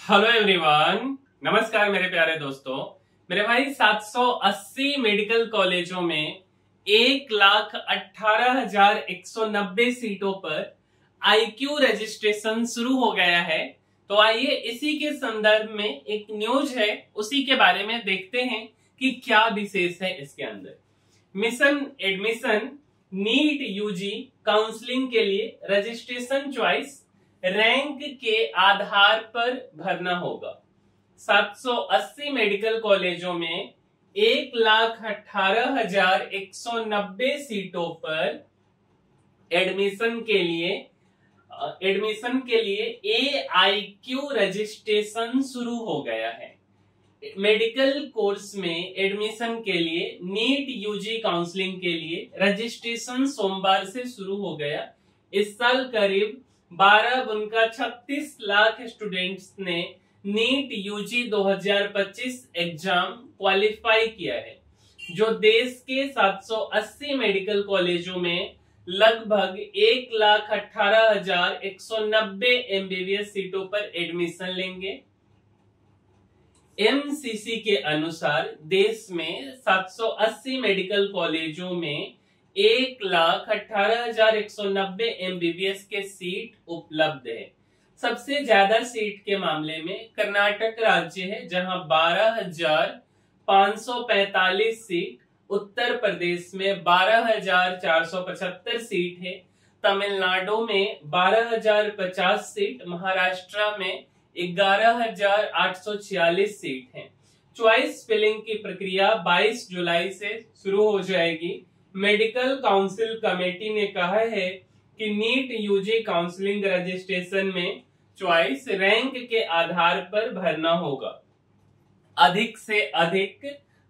Hello everyone, नमस्कार मेरे प्यारे दोस्तों। मेरे भाई 780 मेडिकल कॉलेजों में 1,18,190 सीटों पर आईक्यू रजिस्ट्रेशन शुरू हो गया है। तो आइए इसी के संदर्भ में एक न्यूज है, उसी के बारे में देखते हैं कि क्या विशेष है इसके अंदर। Mission admission NEET UG counselling के लिए रजिस्ट्रेशन चॉइस रैंक के आधार पर भरना होगा। 780 मेडिकल कॉलेजों में 1,18,190 सीटों पर एडमिशन के लिए AIQ रजिस्ट्रेशन शुरू हो गया है। मेडिकल कोर्स में एडमिशन के लिए नीट यूजी काउंसलिंग के लिए रजिस्ट्रेशन सोमवार से शुरू हो गया। इस साल करीब 12.36 लाख स्टूडेंट्स ने नीट यूजी 2025 एग्जाम क्वालिफाई किया है, जो देश के 780 मेडिकल कॉलेजों में लगभग 1,18,190 MBBS सीटों पर एडमिशन लेंगे। MCC के अनुसार देश में 780 मेडिकल कॉलेजों में 1,18,190 MBBS के सीट उपलब्ध है। सबसे ज्यादा सीट के मामले में कर्नाटक राज्य है, जहां 12,545 सीट, उत्तर प्रदेश में 12,475 सीट है, तमिलनाडु में 12,050 सीट, महाराष्ट्र में 11,846 सीट है। चॉइस फिलिंग की प्रक्रिया 22 जुलाई से शुरू हो जाएगी। मेडिकल काउंसिल कमेटी ने कहा है कि नीट यूजी काउंसलिंग रजिस्ट्रेशन में चॉइस रैंक के आधार पर भरना होगा। अधिक से अधिक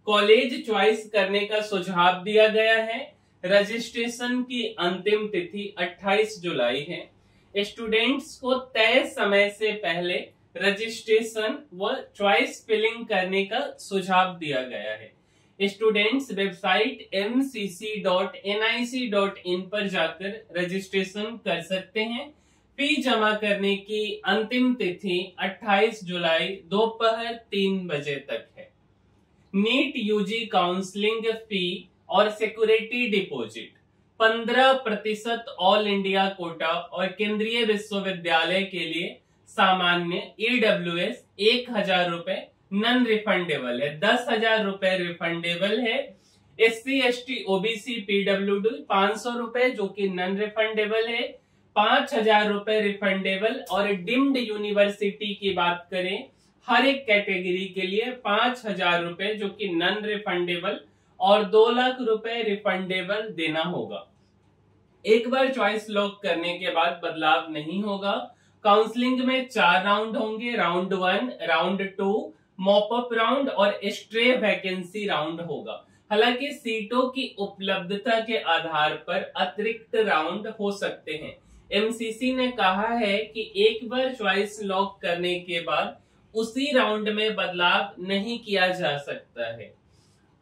कॉलेज चॉइस करने का सुझाव दिया गया है। रजिस्ट्रेशन की अंतिम तिथि 28 जुलाई है। स्टूडेंट्स को तय समय से पहले रजिस्ट्रेशन व चॉइस फिलिंग करने का सुझाव दिया गया है। स्टूडेंट्स वेबसाइट mcc.nic.in पर जाकर रजिस्ट्रेशन कर सकते हैं। फी जमा करने की अंतिम तिथि 28 जुलाई दोपहर 3 बजे तक है। नीट यूजी काउंसलिंग फी और security deposit 15% all India quota और केंद्रीय विश्वविद्यालय के लिए सामान्य EWS 1,000 रुपए नॉन रिफंडेबल है, 10,000 रुपए रिफंडेबल है। SC ST OBC PWD 500 रुपए जो कि नॉन रिफंडेबल है, 5,000 रुपए रिफंडेबल। और डिम्ड यूनिवर्सिटी की बात करें, हर एक कैटेगरी के लिए 5,000 रुपए जो कि नॉन रिफंडेबल और 2 लाख रुपए रिफंडेबल देना होगा। एक बार चॉइस लॉक करने के बाद बदलाव नहीं होगा। काउंसलिंग में 4 राउंड होंगे, राउंड 1, राउंड 2, मॉपअप राउंड और स्ट्रे वैकेंसी राउंड होगा। हालांकि सीटों की उपलब्धता के आधार पर अतिरिक्त राउंड हो सकते हैं। MCC ने कहा है कि एक बार चॉइस लॉक करने के बाद उसी राउंड में बदलाव नहीं किया जा सकता है।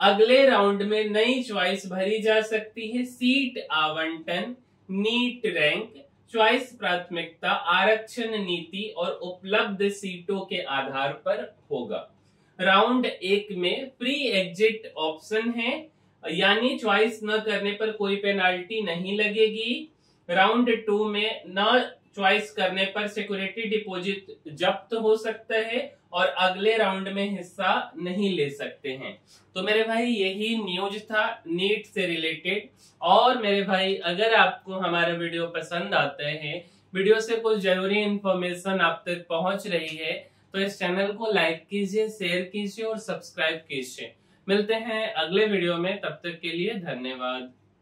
अगले राउंड में नई चॉइस भरी जा सकती है। सीट आवंटन, नीट रैंक, चॉइस प्राथमिकता, आरक्षण नीति और उपलब्ध सीटों के आधार पर होगा। राउंड 1 में प्री एग्जिट ऑप्शन है, यानी चॉइस न करने पर कोई पेनाल्टी नहीं लगेगी। राउंड 2 में न चॉइस करने पर सिक्योरिटी डिपॉजिट जब्त हो सकता है और अगले राउंड में हिस्सा नहीं ले सकते हैं। तो मेरे भाई यही न्यूज था नीट से रिलेटेड। और मेरे भाई अगर आपको हमारा वीडियो पसंद आता है, वीडियो से कुछ जरूरी इंफॉर्मेशन आप तक पहुंच रही है, तो इस चैनल को लाइक कीजिए, शेयर कीजिए और सब्सक्राइब कीजिए। मिलते हैं अगले वीडियो में, तब तक के लिए धन्यवाद।